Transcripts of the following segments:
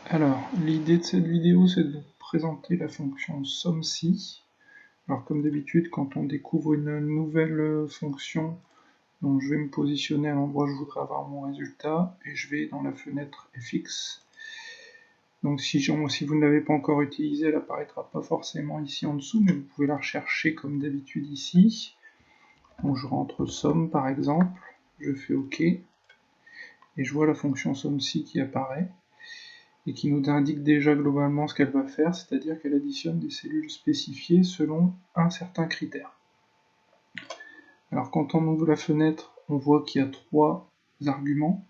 Alors, l'idée de cette vidéo, c'est de vous présenter la fonction SOMMSI. Alors, comme d'habitude, quand on découvre une nouvelle fonction, donc je vais me positionner à l'endroit où je voudrais avoir mon résultat, et je vais dans la fenêtre FX. Donc si vous ne l'avez pas encore utilisée, elle n'apparaîtra pas forcément ici en dessous, mais vous pouvez la rechercher comme d'habitude ici. Donc je rentre somme par exemple, je fais OK, et je vois la fonction SOMMSI qui apparaît, et qui nous indique déjà globalement ce qu'elle va faire, c'est-à-dire qu'elle additionne des cellules spécifiées selon un certain critère. Alors quand on ouvre la fenêtre, on voit qu'il y a 3 arguments.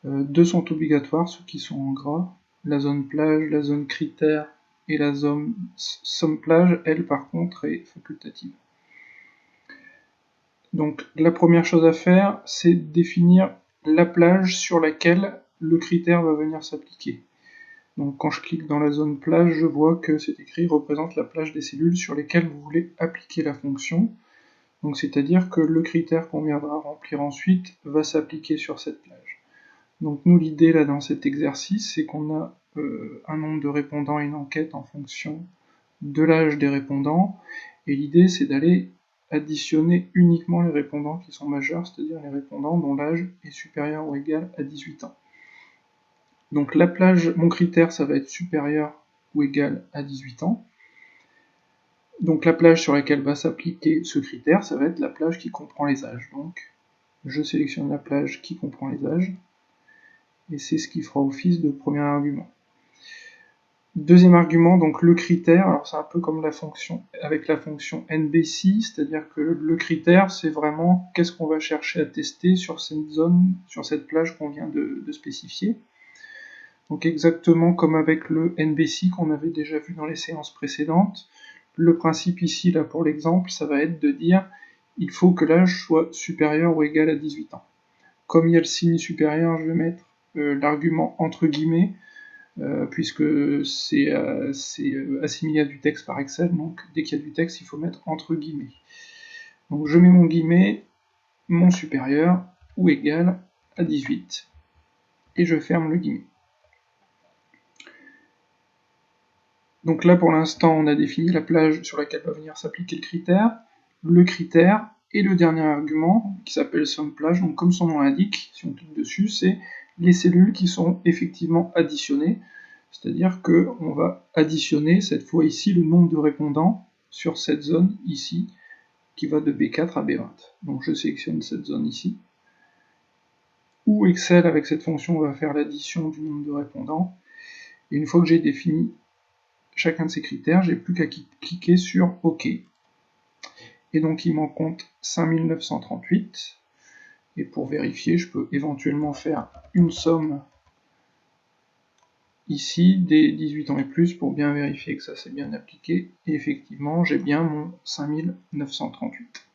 2 sont obligatoires, ceux qui sont en gras, la zone plage, la zone critère et la zone somme plage, elle par contre est facultative. Donc la première chose à faire, c'est définir la plage sur laquelle le critère va venir s'appliquer. Donc quand je clique dans la zone plage, je vois que c'est écrit représente la plage des cellules sur lesquelles vous voulez appliquer la fonction. Donc c'est-à-dire que le critère qu'on viendra remplir ensuite va s'appliquer sur cette plage. Donc nous l'idée là dans cet exercice, c'est qu'on a un nombre de répondants et une enquête en fonction de l'âge des répondants, et l'idée c'est d'aller additionner uniquement les répondants qui sont majeurs, c'est-à-dire les répondants dont l'âge est supérieur ou égal à 18 ans. Donc la plage, mon critère, ça va être supérieur ou égal à 18 ans. Donc la plage sur laquelle va s'appliquer ce critère, ça va être la plage qui comprend les âges. Donc je sélectionne la plage qui comprend les âges, et c'est ce qui fera office de premier argument. Deuxième argument, donc le critère, alors c'est un peu comme la fonction avec la fonction NBC, c'est-à-dire que le critère, c'est vraiment qu'est-ce qu'on va chercher à tester sur cette zone, sur cette plage qu'on vient de spécifier. Donc exactement comme avec le NBC qu'on avait déjà vu dans les séances précédentes, le principe ici, là pour l'exemple, ça va être de dire il faut que l'âge soit supérieur ou égal à 18 ans. Comme il y a le signe supérieur, je vais mettre l'argument entre guillemets, puisque c'est assimilé à du texte par Excel, donc dès qu'il y a du texte, il faut mettre entre guillemets. Donc je mets mon guillemet, mon supérieur ou égal à 18, et je ferme le guillemet. Donc là, pour l'instant, on a défini la plage sur laquelle va venir s'appliquer le critère, et le dernier argument, qui s'appelle SOMMPLAGE, donc comme son nom l'indique, si on clique dessus, c'est les cellules qui sont effectivement additionnées, c'est-à-dire qu'on va additionner, cette fois ici, le nombre de répondants sur cette zone ici, qui va de B4 à B20. Donc je sélectionne cette zone ici, où Excel, avec cette fonction, va faire l'addition du nombre de répondants, et une fois que j'ai défini chacun de ces critères, j'ai plus qu'à cliquer sur OK. Et donc il m'en compte 5938. Et pour vérifier, je peux éventuellement faire une somme ici des 18 ans et plus pour bien vérifier que ça s'est bien appliqué. Et effectivement, j'ai bien mon 5938.